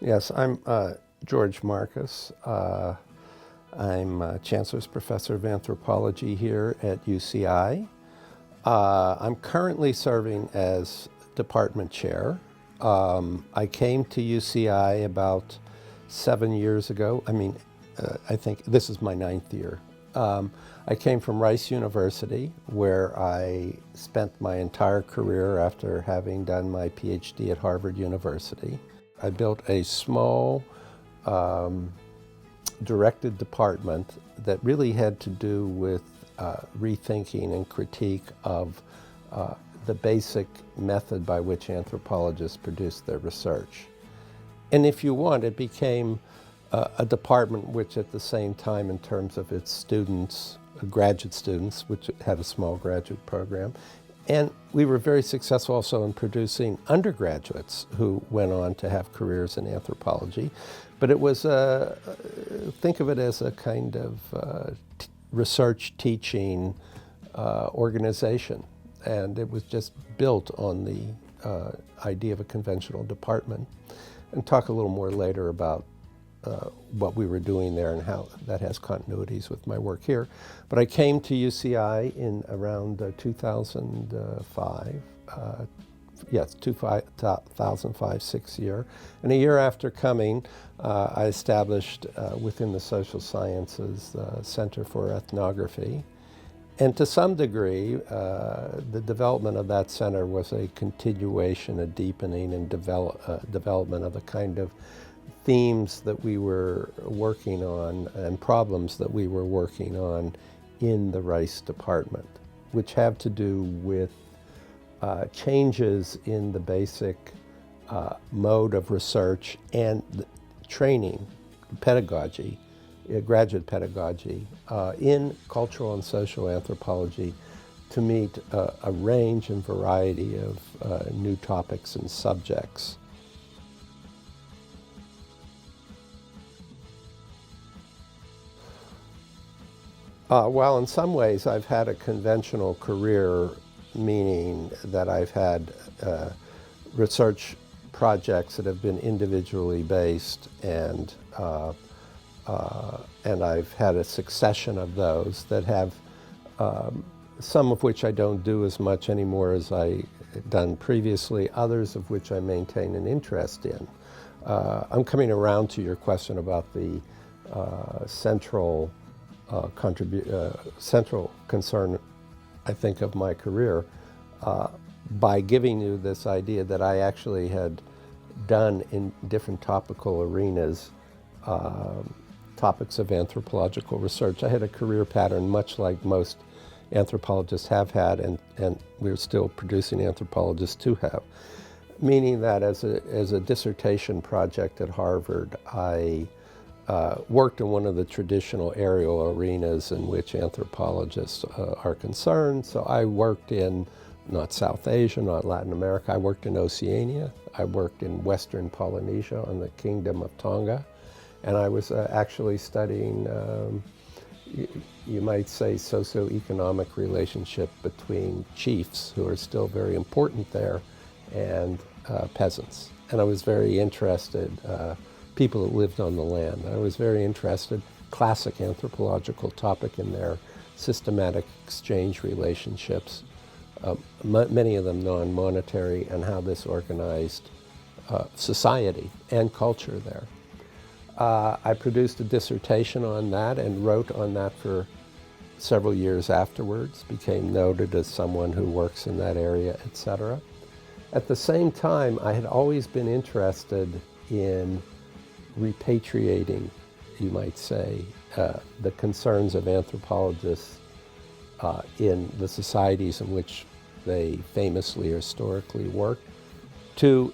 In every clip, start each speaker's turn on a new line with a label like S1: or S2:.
S1: Yes, I'm George Marcus. I'm Chancellor's Professor of Anthropology here at UCI. I'm currently serving as Department Chair. I came to UCI about 7 years ago. I think this is my ninth year. I came from Rice University, where I spent my entire career after having done my PhD at Harvard University. I built a small directed department that really had to do with rethinking and critique of the basic method by which anthropologists produce their research. And if you want, it became a department which at the same time, in terms of its students, graduate students, which had a small graduate program, and we were very successful also in producing undergraduates who went on to have careers in anthropology. But it was, think of it as a kind of research teaching organization. And it was just built on the idea of a conventional department. And talk a little more later about what we were doing there and how that has continuities with my work here. But I came to UCI in around 2005. Yes, 2005-6 year. And a year after coming, I established within the social sciences the Center for Ethnography. And to some degree, the development of that center was a continuation, a deepening and development of the kind of themes that we were working on and problems that we were working on in the Rice department, which have to do with changes in the basic mode of research and training, pedagogy, graduate pedagogy in cultural and social anthropology to meet a range and variety of new topics and subjects. Well, in some ways, I've had a conventional career, meaning that I've had research projects that have been individually based, and I've had a succession of those that have some of which I don't do as much anymore as I done previously, others of which I maintain an interest in. I'm coming around to your question about the central concern, I think, of my career, by giving you this idea that I actually had done in different topical arenas, topics of anthropological research. I had a career pattern much like most anthropologists have had, and we're still producing anthropologists to have. Meaning that as a dissertation project at Harvard, I worked in one of the traditional aerial arenas in which anthropologists are concerned. So I worked in not South Asia, not Latin America. I worked in Oceania. I worked in Western Polynesia on the Kingdom of Tonga. And I was actually studying, you might say, socioeconomic relationship between chiefs, who are still very important there, and peasants. And I was very interested, people that lived on the land. I was very interested, classic anthropological topic in their systematic exchange relationships, many of them non-monetary, and how this organized society and culture there. I produced a dissertation on that and wrote on that for several years afterwards, became noted as someone who works in that area, etc. At the same time, I had always been interested in repatriating, you might say, the concerns of anthropologists in the societies in which they famously or historically worked to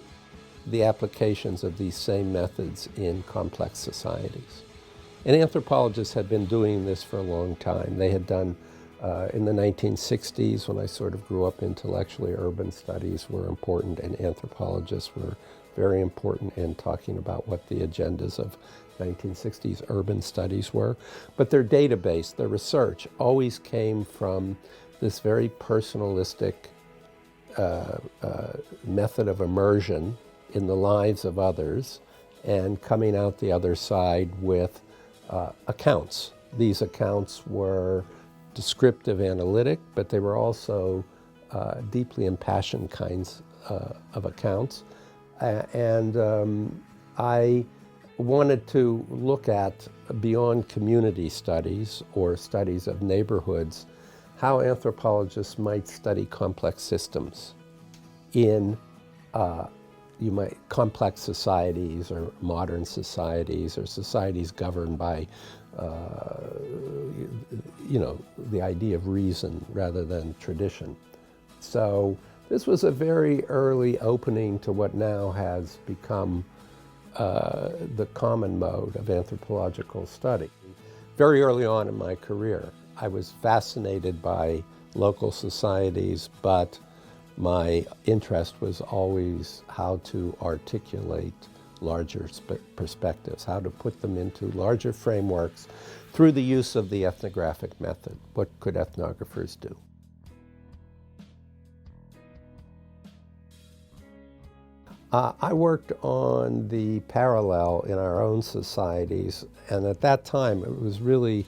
S1: the applications of these same methods in complex societies. And anthropologists had been doing this for a long time. They had done, in the 1960s, when I sort of grew up intellectually, urban studies were important, and anthropologists were very important in talking about what the agendas of 1960s urban studies were. But their database, their research, always came from this very personalistic method of immersion in the lives of others and coming out the other side with accounts. These accounts were descriptive analytic, but they were also deeply impassioned kinds of accounts. I wanted to look at, beyond community studies or studies of neighborhoods, how anthropologists might study complex systems in complex societies or modern societies or societies governed by the idea of reason rather than tradition. So this was a very early opening to what now has become the common mode of anthropological study. Very early on in my career, I was fascinated by local societies, but my interest was always how to articulate larger perspectives, how to put them into larger frameworks through the use of the ethnographic method. What could ethnographers do? I worked on the parallel in our own societies, and at that time it was really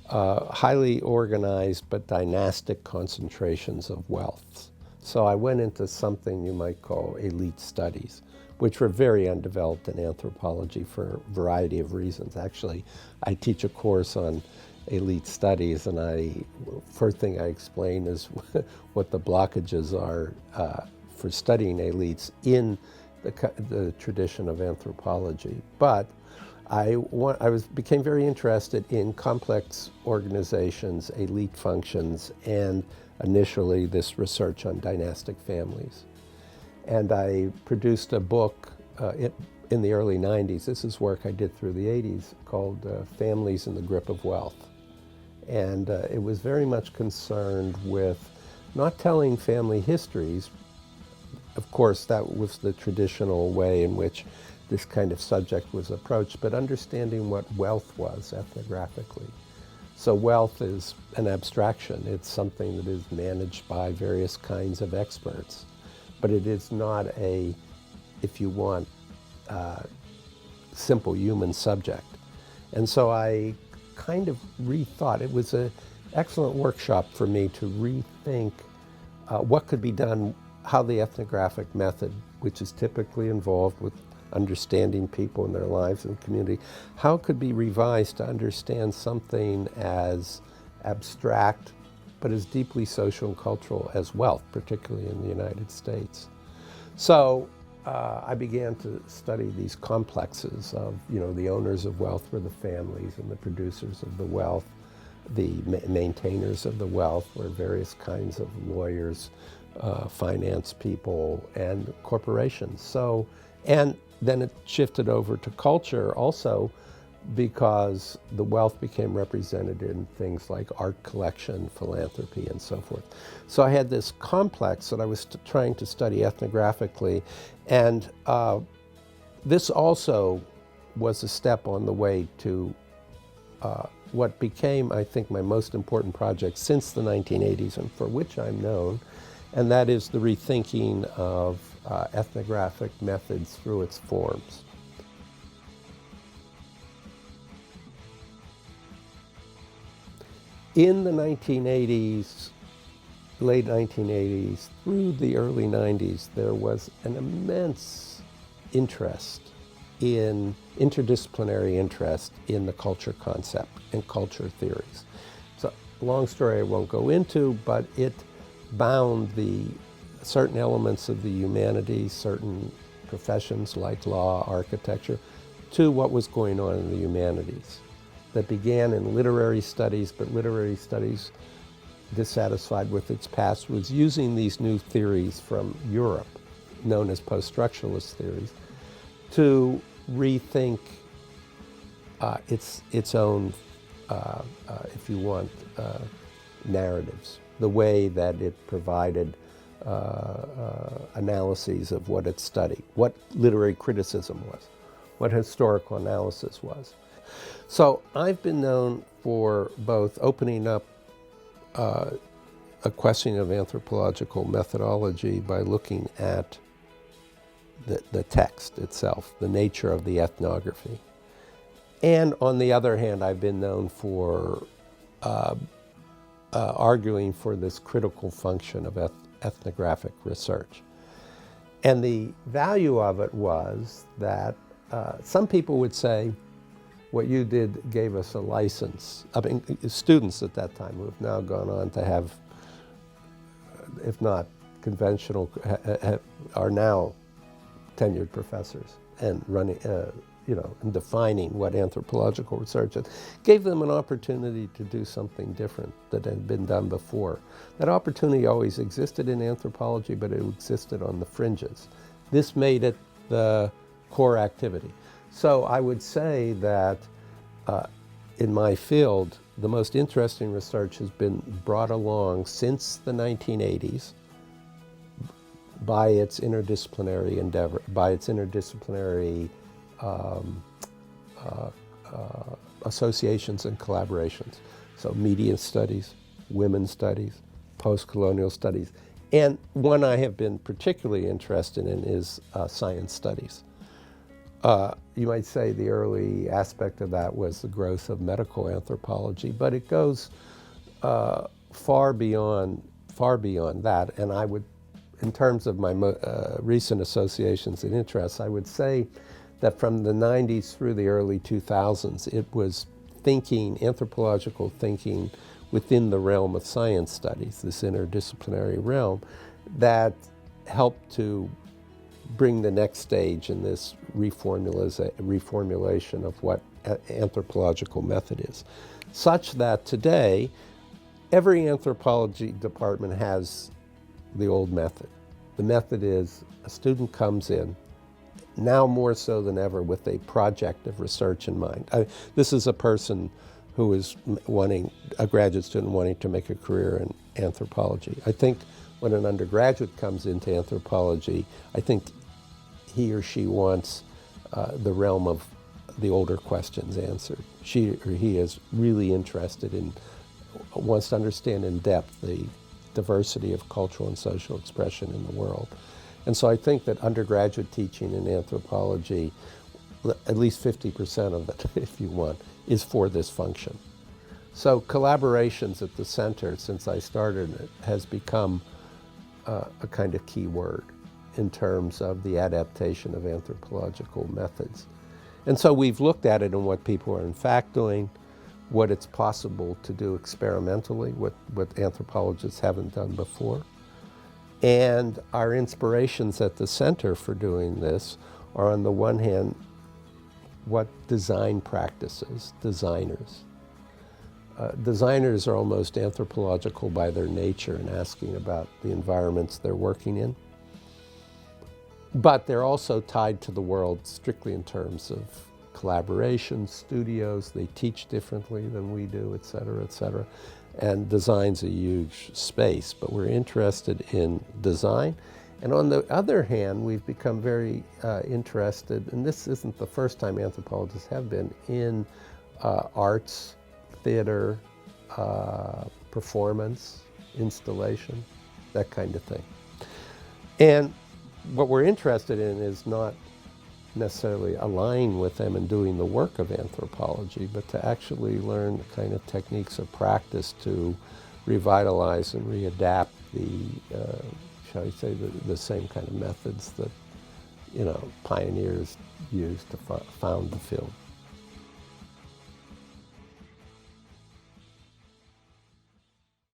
S1: highly organized but dynastic concentrations of wealth. So I went into something you might call elite studies, which were very undeveloped in anthropology for a variety of reasons. Actually, I teach a course on elite studies, and first thing I explain is what the blockages are for studying elites in the tradition of anthropology. But I became very interested in complex organizations, elite functions, and initially this research on dynastic families. And I produced a book in the early 90s. This is work I did through the 80s called Families in the Grip of Wealth. And it was very much concerned with not telling family histories. Of course, that was the traditional way in which this kind of subject was approached, but understanding what wealth was ethnographically. So wealth is an abstraction. It's something that is managed by various kinds of experts, but it is not a, if you want, simple human subject. And so I kind of rethought. It was an excellent workshop for me to rethink what could be done, how the ethnographic method, which is typically involved with understanding people and their lives and community, how it could be revised to understand something as abstract but as deeply social and cultural as wealth, particularly in the United States. So I began to study these complexes of, the owners of wealth were the families, and the producers of the wealth, the maintainers of the wealth were various kinds of lawyers, finance people, and corporations. So, and then it shifted over to culture also, because the wealth became represented in things like art collection, philanthropy, and so forth. So I had this complex that I was trying to study ethnographically, and this also was a step on the way to what became, I think, my most important project since the 1980s, and for which I'm known, and that is the rethinking of ethnographic methods through its forms. In the 1980s, late 1980s, through the early 90s, there was an immense interest interdisciplinary interest in the culture concept and culture theories. So, long story I won't go into, but it bound the certain elements of the humanities, certain professions like law, architecture, to what was going on in the humanities. That began in literary studies, but literary studies, dissatisfied with its past, was using these new theories from Europe, known as post-structuralist theories, to rethink its own, if you want, narratives, the way that it provided analyses of what it studied, what literary criticism was, what historical analysis was. So I've been known for both opening up a question of anthropological methodology by looking at the text itself, the nature of the ethnography. And on the other hand, I've been known for arguing for this critical function of ethnographic research. And the value of it was that some people would say, what you did gave us a license. I mean, students at that time who have now gone on to have, if not conventional, are now tenured professors and running, and defining what anthropological research is, gave them an opportunity to do something different that had been done before. That opportunity always existed in anthropology, but it existed on the fringes. This made it the core activity. So I would say that in my field, the most interesting research has been brought along since the 1980s by its interdisciplinary endeavor, by its interdisciplinary associations and collaborations. So media studies, women's studies, post-colonial studies. And one I have been particularly interested in is science studies. You might say the early aspect of that was the growth of medical anthropology, but it goes far beyond that. And I would, in terms of my recent associations and interests, I would say that from the 90s through the early 2000s, it was thinking, anthropological thinking within the realm of science studies, this interdisciplinary realm, that helped to bring the next stage in this reformulation of what anthropological method is. Such that today, every anthropology department has the old method. The method is a student comes in, now more so than ever, with a project of research in mind. This is a person who is a graduate student wanting to make a career in anthropology. I think when an undergraduate comes into anthropology, I think he or she wants the realm of the older questions answered. She or he is really interested in, wants to understand in depth the diversity of cultural and social expression in the world. And so I think that undergraduate teaching in anthropology, at least 50% of it, if you want, is for this function. So collaborations at the center, since I started it, has become a kind of key word in terms of the adaptation of anthropological methods. And so we've looked at it and what people are in fact doing, what it's possible to do experimentally, what anthropologists haven't done before. And our inspirations at the center for doing this are, on the one hand, what design practices, designers. Designers are almost anthropological by their nature in asking about the environments they're working in. But they're also tied to the world strictly in terms of collaboration, studios, they teach differently than we do, et cetera, et cetera. And design's a huge space, but we're interested in design. And on the other hand, we've become very interested, and this isn't the first time anthropologists have been, in arts, theater, performance, installation, that kind of thing. And what we're interested in is not necessarily align with them in doing the work of anthropology, but to actually learn the kind of techniques of practice to revitalize and readapt the, shall we say, the same kind of methods that, pioneers used to found the field.